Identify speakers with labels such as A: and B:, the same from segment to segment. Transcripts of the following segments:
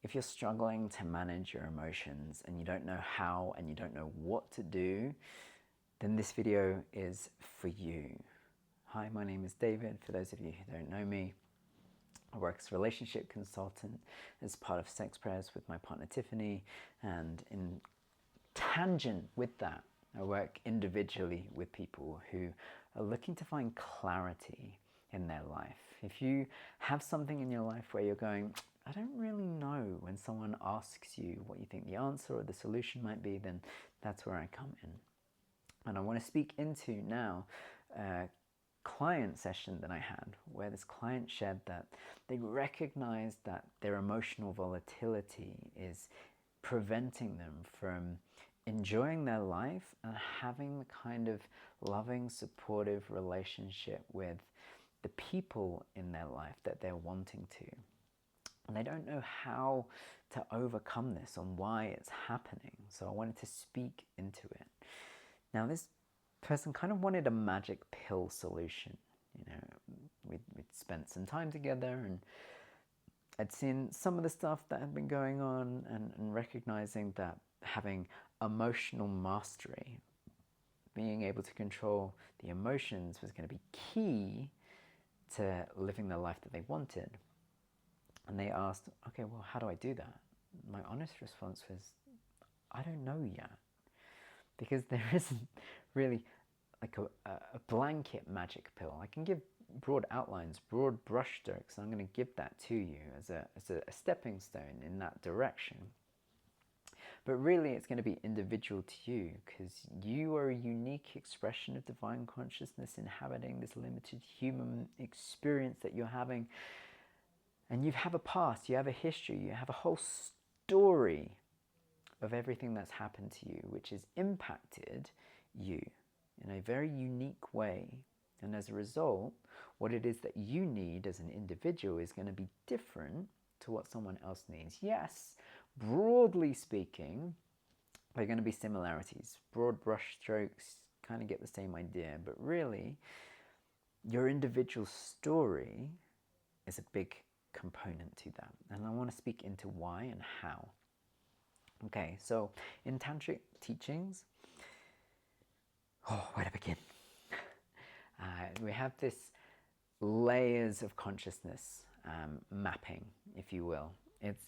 A: If you're struggling to manage your emotions and you don't know how and you don't know what to do, then this video is for you. Hi, my name is David. For those of you who don't know me, I work as a relationship consultant as part of Sex.Prayers with my partner Tiffany, and in tangent with that, I work individually with people who are looking to find clarity in their life. If you have something in your life where you're going, I don't really know, when someone asks you what you think the answer or the solution might be, then that's where I come in. And I want to speak into now a client session that I had where this client shared that they recognized that their emotional volatility is preventing them from enjoying their life and having the kind of loving, supportive relationship with the people in their life that they're wanting to. And they don't know how to overcome this and why it's happening. So I wanted to speak into it. Now, this person kind of wanted a magic pill solution. You know, we'd spent some time together and I'd seen some of the stuff that had been going on and recognizing that having emotional mastery, being able to control the emotions, was going to be key to living the life that they wanted. And they asked, okay, well, how do I do that? My honest response was, I don't know yet. Because there isn't really like a blanket magic pill. I can give broad outlines, broad brush strokes. I'm going to give that to you as a stepping stone in that direction. But really, it's going to be individual to you, because you are a unique expression of divine consciousness inhabiting this limited human experience that you're having. And you have a past, you have a history, you have a whole story of everything that's happened to you, which has impacted you in a very unique way. And as a result, what it is that you need as an individual is going to be different to what someone else needs. Yes, broadly speaking, there are going to be similarities. Broad brush strokes kind of get the same idea, but really, your individual story is a big component to that. And I want to speak into why and how. Okay, so in tantric teachings, where to begin? We have this layers of consciousness mapping, if you will.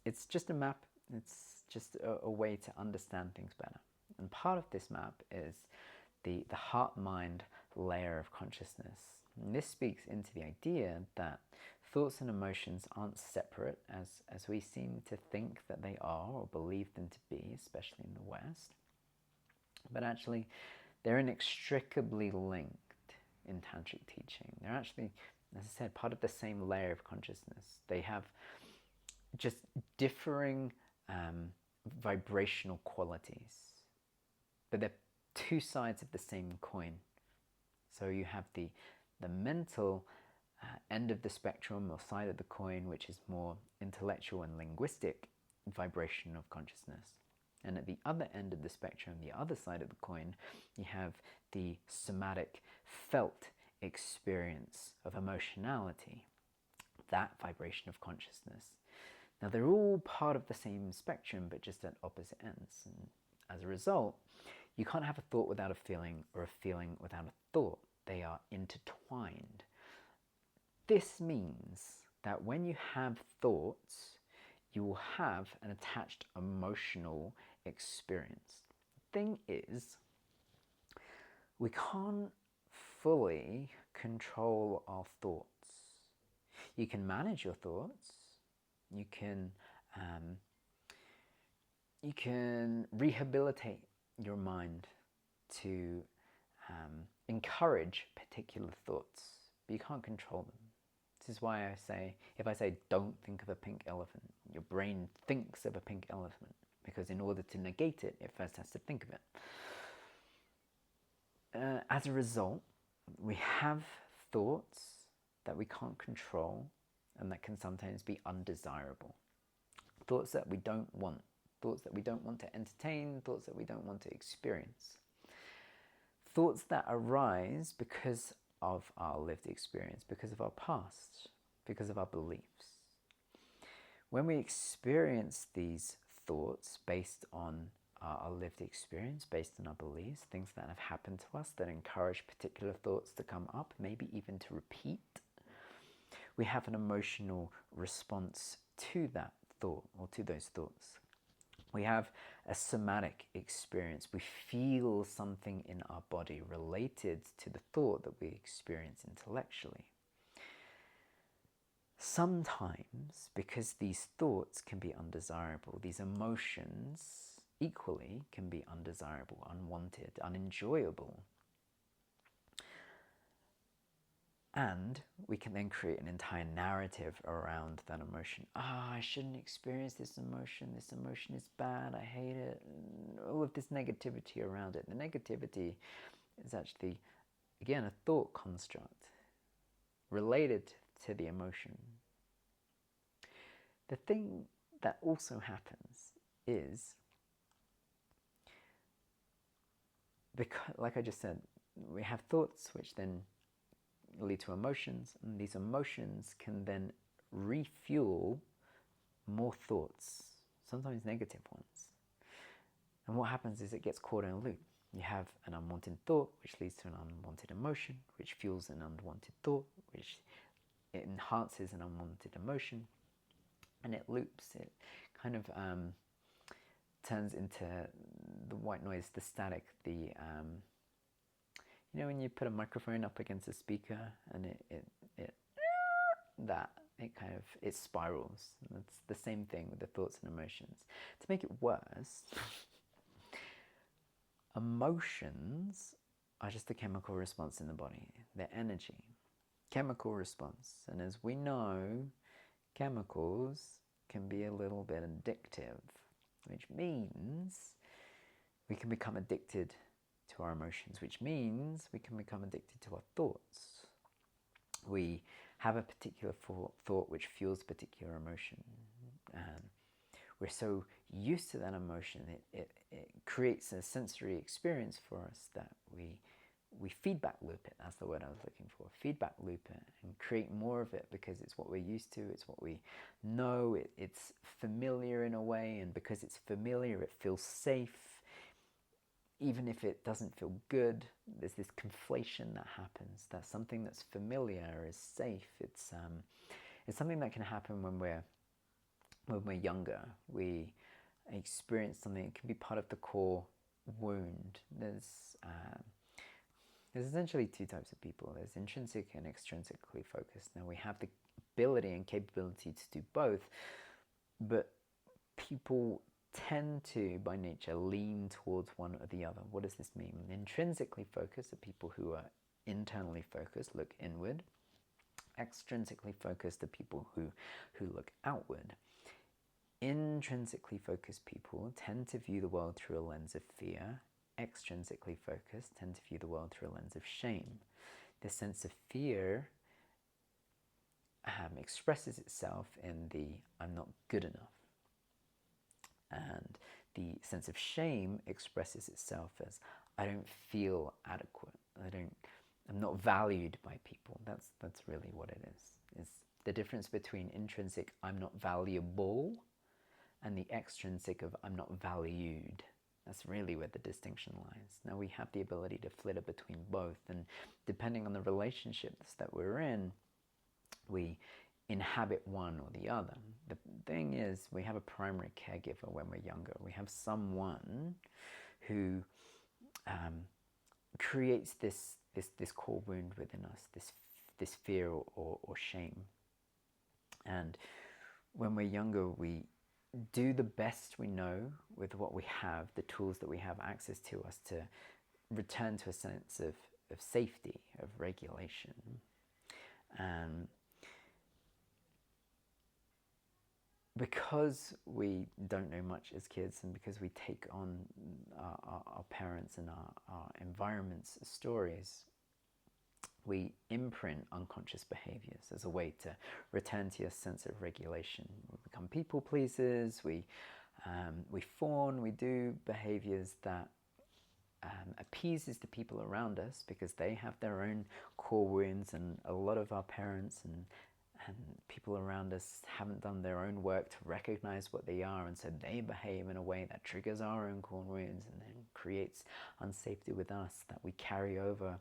A: It's just a map. It's just a way to understand things better. And part of this map is the heart-mind layer of consciousness. And this speaks into the idea that thoughts and emotions aren't separate as we seem to think that they are or believe them to be, especially in the West. But actually, they're inextricably linked in tantric teaching. They're actually, as I said, part of the same layer of consciousness. They have just differing vibrational qualities, but they're two sides of the same coin. So you have the mental end of the spectrum or side of the coin, which is more intellectual and linguistic vibration of consciousness. And at the other end of the spectrum, the other side of the coin, you have the somatic, felt experience of emotionality, that vibration of consciousness. Now, they're all part of the same spectrum, but just at opposite ends. And as a result, you can't have a thought without a feeling or a feeling without a thought. They are intertwined. This means that when you have thoughts, you will have an attached emotional experience. The thing is, we can't fully control our thoughts. You can manage your thoughts. You can rehabilitate your mind to encourage particular thoughts, but you can't control them. This is why I say, if I say don't think of a pink elephant, your brain thinks of a pink elephant, because in order to negate it, it first has to think of it. As a result, we have thoughts that we can't control and that can sometimes be undesirable. Thoughts that we don't want, thoughts that we don't want to entertain, thoughts that we don't want to experience. Thoughts that arise because of our lived experience, because of our past, because of our beliefs. When we experience these thoughts based on our lived experience, based on our beliefs, things that have happened to us that encourage particular thoughts to come up, maybe even to repeat, we have an emotional response to that thought or to those thoughts. We have a somatic experience. We feel something in our body related to the thought that we experience intellectually. Sometimes, because these thoughts can be undesirable, these emotions equally can be undesirable, unwanted, unenjoyable. And we can then create an entire narrative around that emotion. I shouldn't experience this emotion. This emotion is bad. I hate it. And all of this negativity around it. The negativity is actually, again, a thought construct related to the emotion. The thing that also happens is, because, like I just said, we have thoughts which then lead to emotions, and these emotions can then refuel more thoughts, sometimes negative ones. And what happens is it gets caught in a loop. You have an unwanted thought, which leads to an unwanted emotion, which fuels an unwanted thought, which enhances an unwanted emotion, and it loops. It kind of turns into the white noise, the static, the you know, when you put a microphone up against a speaker and it spirals. And it's the same thing with the thoughts and emotions. To make it worse, emotions are just a chemical response in the body. They're energy, chemical response. And as we know, chemicals can be a little bit addictive, which means we can become addicted to our emotions, which means we can become addicted to our thoughts. We have a particular thought which fuels a particular emotion, and we're so used to that emotion, it creates a sensory experience for us that we feedback loop it. That's the word I was looking for. Feedback loop it and create more of it because it's what we're used to, it's what we know, it's familiar in a way, and because it's familiar, it feels safe. Even if it doesn't feel good, there's this conflation that happens, that something that's familiar is safe. It's something that can happen when we're younger. We experience something, it can be part of the core wound. There's essentially two types of people. There's intrinsic and extrinsically focused. Now we have the ability and capability to do both, but people tend to, by nature, lean towards one or the other. What does this mean? Intrinsically focused are people who are internally focused, look inward. Extrinsically focused are people who look outward. Intrinsically focused people tend to view the world through a lens of fear. Extrinsically focused tend to view the world through a lens of shame. This sense of fear expresses itself in the I'm not good enough. And the sense of shame expresses itself as I don't feel adequate. I'm not valued by people. That's really what it is. It's the difference between intrinsic I'm not valuable and the extrinsic of I'm not valued. That's really where the distinction lies. Now we have the ability to flitter between both, and depending on the relationships that we're in, we inhabit one or the other. The thing is, we have a primary caregiver when we're younger. We have someone who creates this core wound within us, this fear or shame. And when we're younger, we do the best we know with what we have, the tools that we have access to us, to return to a sense of safety, of regulation. And because we don't know much as kids, and because we take on our parents and our environment's stories, we imprint unconscious behaviors as a way to return to a sense of regulation. We become people pleasers, we fawn, we do behaviors that appeases the people around us because they have their own core wounds, and a lot of our parents and and people around us haven't done their own work to recognize what they are, and so they behave in a way that triggers our own core wounds and then creates unsafety with us that we carry over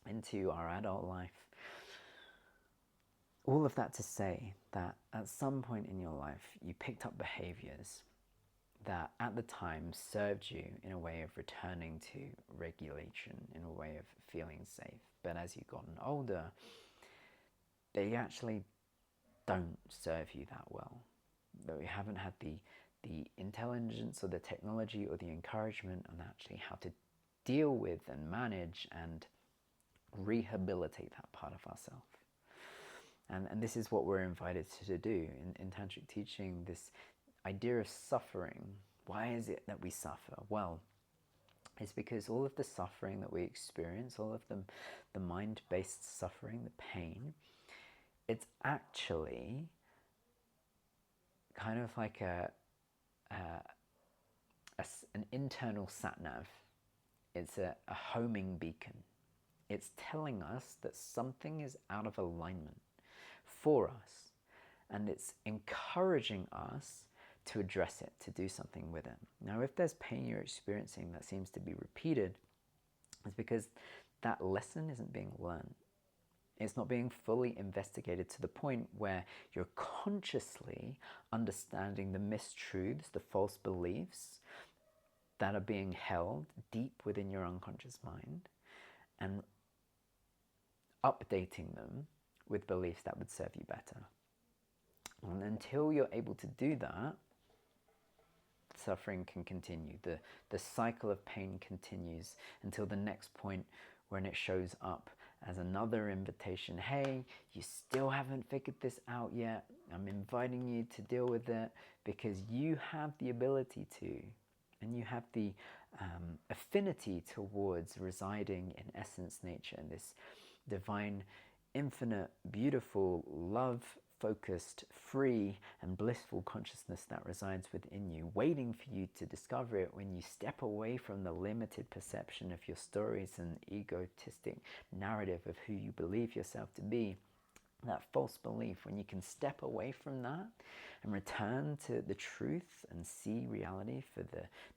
A: into our adult life. All of that to say that at some point in your life you picked up behaviors that at the time served you in a way of returning to regulation, in a way of feeling safe. But as you've gotten older, they actually don't serve you that well. That we haven't had the intelligence or the technology or the encouragement on actually how to deal with and manage and rehabilitate that part of ourselves. And this is what we're invited to do in tantric teaching, this idea of suffering. Why is it that we suffer? Well, it's because all of the suffering that we experience, all of the mind-based suffering, the pain, it's actually kind of like an internal sat-nav. It's a homing beacon. It's telling us that something is out of alignment for us, and it's encouraging us to address it, to do something with it. Now, if there's pain you're experiencing that seems to be repeated, it's because that lesson isn't being learned. It's not being fully investigated to the point where you're consciously understanding the mistruths, the false beliefs that are being held deep within your unconscious mind, and updating them with beliefs that would serve you better. And until you're able to do that, suffering can continue. The cycle of pain continues until the next point when it shows up as another invitation. Hey, you still haven't figured this out yet. I'm inviting you to deal with it because you have the ability to, and you have the affinity towards residing in essence nature, in this divine, infinite, beautiful, love-focused, free and blissful consciousness that resides within you, waiting for you to discover it when you step away from the limited perception of your stories and egotistic narrative of who you believe yourself to be. That false belief, when you can step away from that and return to the truth and see reality for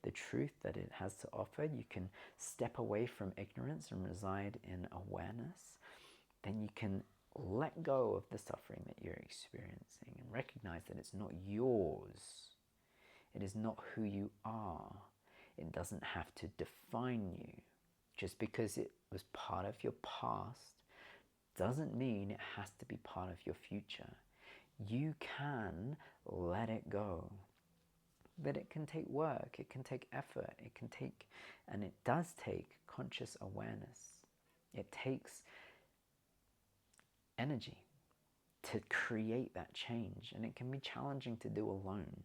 A: the truth that it has to offer, you can step away from ignorance and reside in awareness. Then you can let go of the suffering that you're experiencing and recognize that it's not yours. It is not who you are. It doesn't have to define you. Just because it was part of your past doesn't mean it has to be part of your future. You can let it go. But it can take work, it can take effort, and it does take conscious awareness. It takes energy to create that change, and it can be challenging to do alone.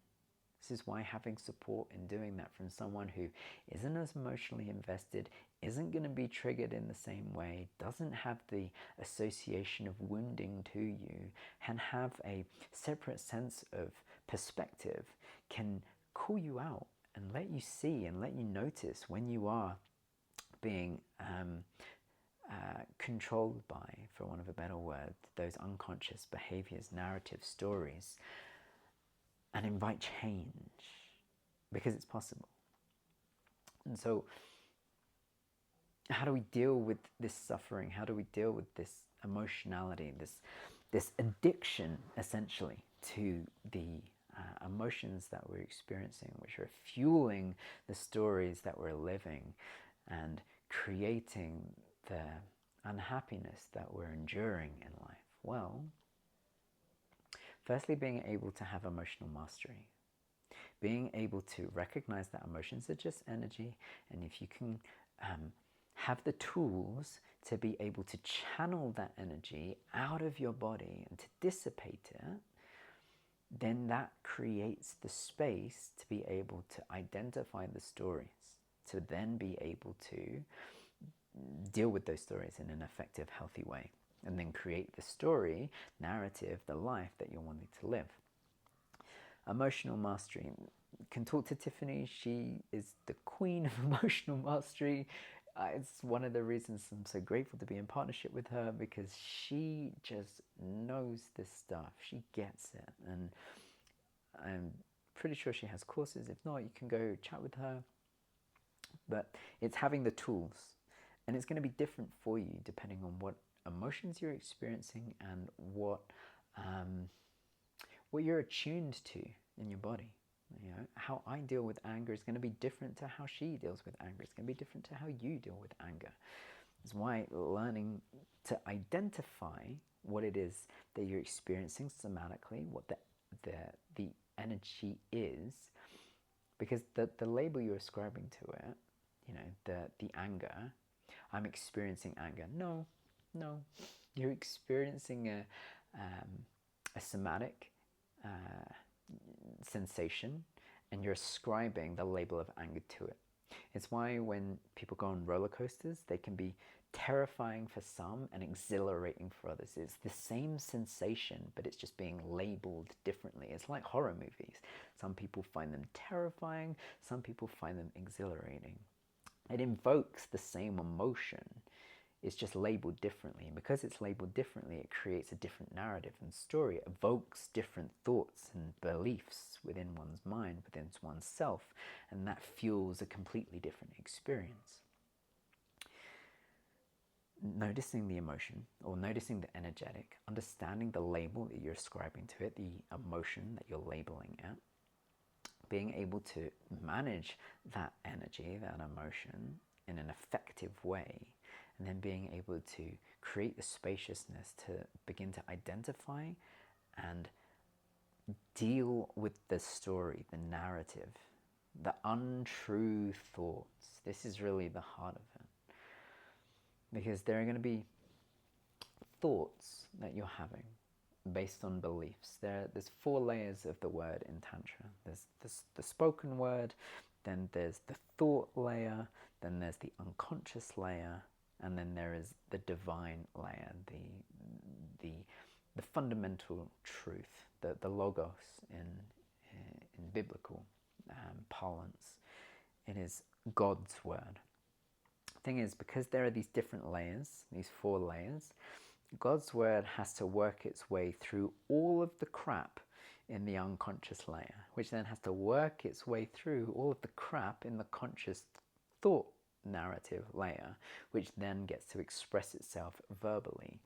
A: This is why having support in doing that from someone who isn't as emotionally invested, isn't going to be triggered in the same way, doesn't have the association of wounding to you, and have a separate sense of perspective, can call you out and let you see and let you notice when you are being controlled by, for want of a better word, those unconscious behaviors, narratives, stories, and invite change, because it's possible. And so how do we deal with this suffering? How do we deal with this emotionality, this addiction, essentially, to the emotions that we're experiencing, which are fueling the stories that we're living and creating the unhappiness that we're enduring in life? Well, firstly, being able to have emotional mastery. Being able to recognize that emotions are just energy, and if you can have the tools to be able to channel that energy out of your body and to dissipate it, then that creates the space to be able to identify the stories, to then be able to deal with those stories in an effective, healthy way, and then create the story, narrative, the life that you're wanting to live. Emotional mastery. You can talk to Tiffany. She is the queen of emotional mastery. it's one of the reasons I'm so grateful to be in partnership with her, because she just knows this stuff. She gets it. And I'm pretty sure she has courses. If not, you can go chat with her. But it's having the tools. And it's going to be different for you depending on what emotions you're experiencing and what you're attuned to in your body. You know, how I deal with anger is going to be different to how she deals with anger. It's going to be different to how you deal with anger. That's why learning to identify what it is that you're experiencing somatically, what the energy is, because the label you're ascribing to it, you know, the anger, I'm experiencing anger. No, you're experiencing a somatic sensation, and you're ascribing the label of anger to it. It's why when people go on roller coasters, they can be terrifying for some and exhilarating for others. It's the same sensation, but it's just being labeled differently. It's like horror movies. Some people find them terrifying, some people find them exhilarating. It invokes the same emotion. It's just labeled differently. And because it's labeled differently, it creates a different narrative and story. It evokes different thoughts and beliefs within one's mind, within one's self, and that fuels a completely different experience. Noticing the emotion, or noticing the energetic, understanding the label that you're ascribing to it, the emotion that you're labeling it, being able to manage that energy, that emotion in an effective way, and then being able to create the spaciousness to begin to identify and deal with the story, the narrative, the untrue thoughts. This is really the heart of it. Because there are going to be thoughts that you're having based on beliefs. There's 4 layers of the word in Tantra. There's the spoken word, then there's the thought layer, then there's the unconscious layer, and then there is the divine layer, the fundamental truth, the logos in biblical parlance. It is God's word. Thing is, because there are these different layers, these 4 layers, God's word has to work its way through all of the crap in the unconscious layer, which then has to work its way through all of the crap in the conscious thought narrative layer, which then gets to express itself verbally.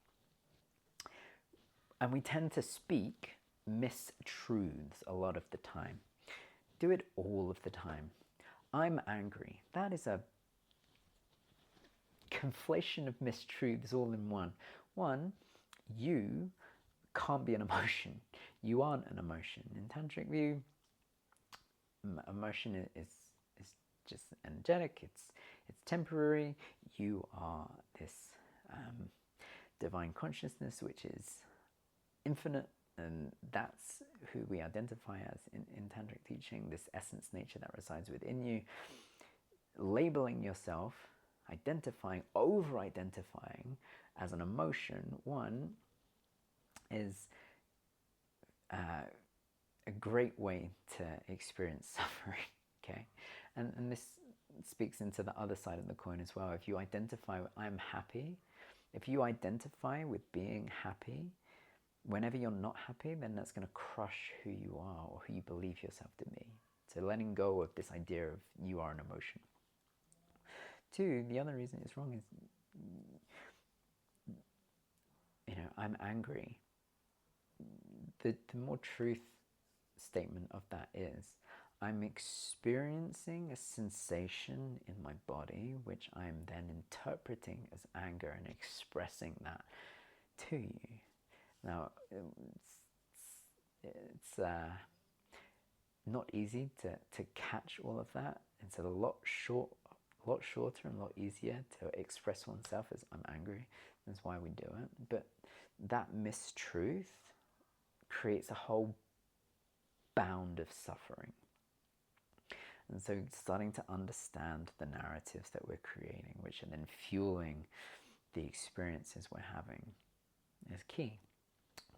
A: And we tend to speak mistruths a lot of the time. Do it all of the time. I'm angry. That is a conflation of mistruths all in one. One, you can't be an emotion. You aren't an emotion. In tantric view, emotion is just energetic. It's temporary. You are this divine consciousness, which is infinite, and that's who we identify as in tantric teaching. This essence nature that resides within you. Labeling yourself, identifying, over-identifying as an emotion, one, is a great way to experience suffering, okay? And this speaks into the other side of the coin as well. If you identify with, I'm happy, if you identify with being happy, whenever you're not happy, then that's going to crush who you are or who you believe yourself to be. So letting go of this idea of you are an emotion. 2, the other reason it's wrong is, you know, I'm angry. The more truth statement of that is, I'm experiencing a sensation in my body, which I'm then interpreting as anger and expressing that to you. Now, it's not easy to catch all of that. It's a lot shorter and a lot easier to express oneself as I'm angry. That's why we do it. But that mistruth creates a whole bound of suffering. And so starting to understand the narratives that we're creating, which are then fueling the experiences we're having, is key.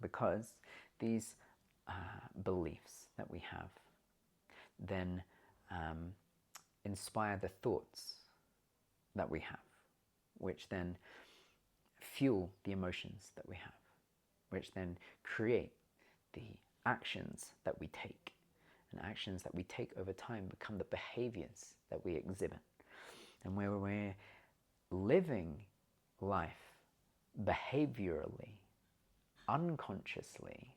A: Because these beliefs that we have then inspire the thoughts that we have, which then fuel the emotions that we have, which then create the actions that we take. And actions that we take over time become the behaviors that we exhibit. And where we're living life behaviorally, unconsciously,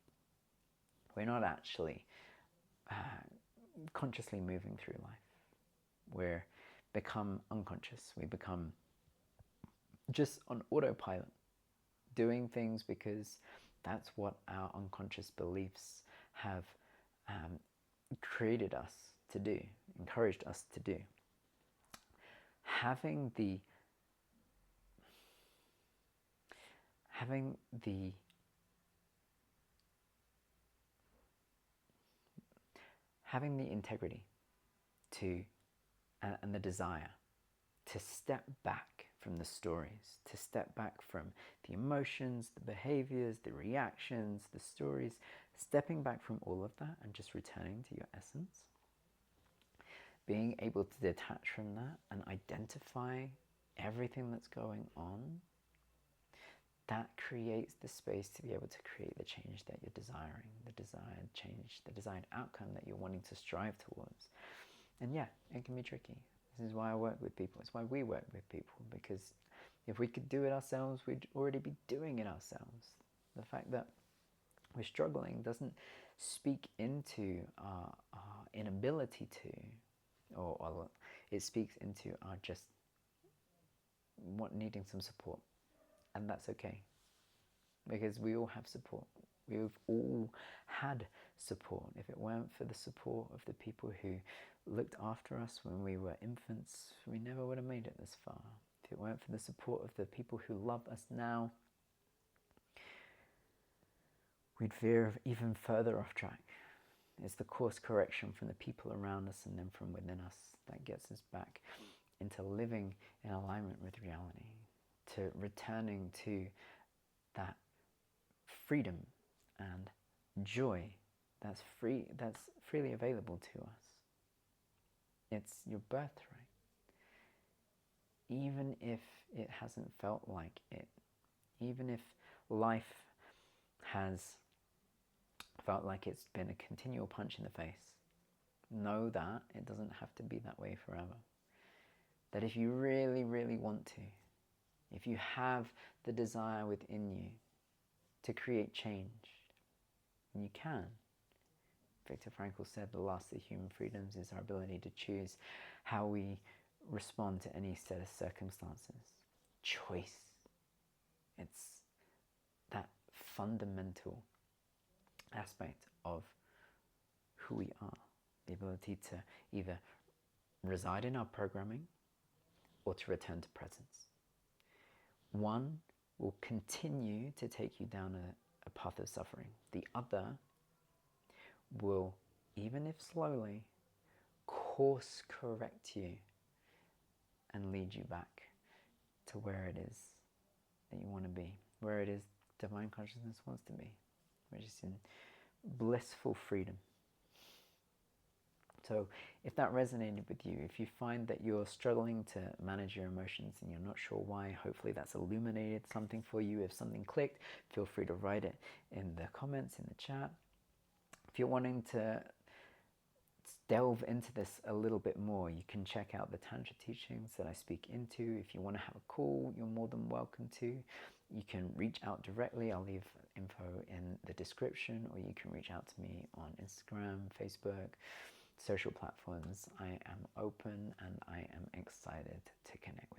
A: we're not actually consciously moving through life. We're become unconscious. We become just on autopilot, doing things because that's what our unconscious beliefs have created us to do, encouraged us to do. Having the integrity to and the desire to step back from the stories, to step back from the emotions, the behaviors, the reactions, the stories, stepping back from all of that and just returning to your essence. Being able to detach from that and identify everything that's going on, that creates the space to be able to create the change that you're desiring, the desired change, the desired outcome that you're wanting to strive towards. And yeah, it can be tricky. This is why I work with people. It's why we work with people, because if we could do it ourselves, we'd already be doing it ourselves. The fact that we're struggling doesn't speak into our inability to, or it speaks into our just needing some support. And that's okay, because we all have support. We've all had support. If it weren't for the support of the people who looked after us when we were infants, we never would have made it this far. If it weren't for the support of the people who love us now, we'd veer even further off track. It's the course correction from the people around us and then from within us that gets us back into living in alignment with reality, to returning to that freedom and joy that's freely available to us. It's your birthright. Even if it hasn't felt like it, even if life has felt like it's been a continual punch in the face, know that it doesn't have to be that way forever. That if you really, really want to, if you have the desire within you to create change, you can. Viktor Frankl said the last of human freedoms is our ability to choose how we respond to any set of circumstances. Choice. It's that fundamental aspect of who we are. The ability to either reside in our programming or to return to presence. One will continue to take you down a path of suffering. The other will, even if slowly, course correct you and lead you back to where it is that you want to be, where it is divine consciousness wants to be, which is in blissful freedom. So if that resonated with you, if you find that you're struggling to manage your emotions and you're not sure why, hopefully that's illuminated something for you. If something clicked, feel free to write it in the comments, in the chat. If you're wanting to delve into this a little bit more, you can check out the Tantra teachings that I speak into. If you want to have a call, you're more than welcome to. You can reach out directly. I'll leave info in the description, or you can reach out to me on Instagram, Facebook, social platforms. I am open and I am excited to connect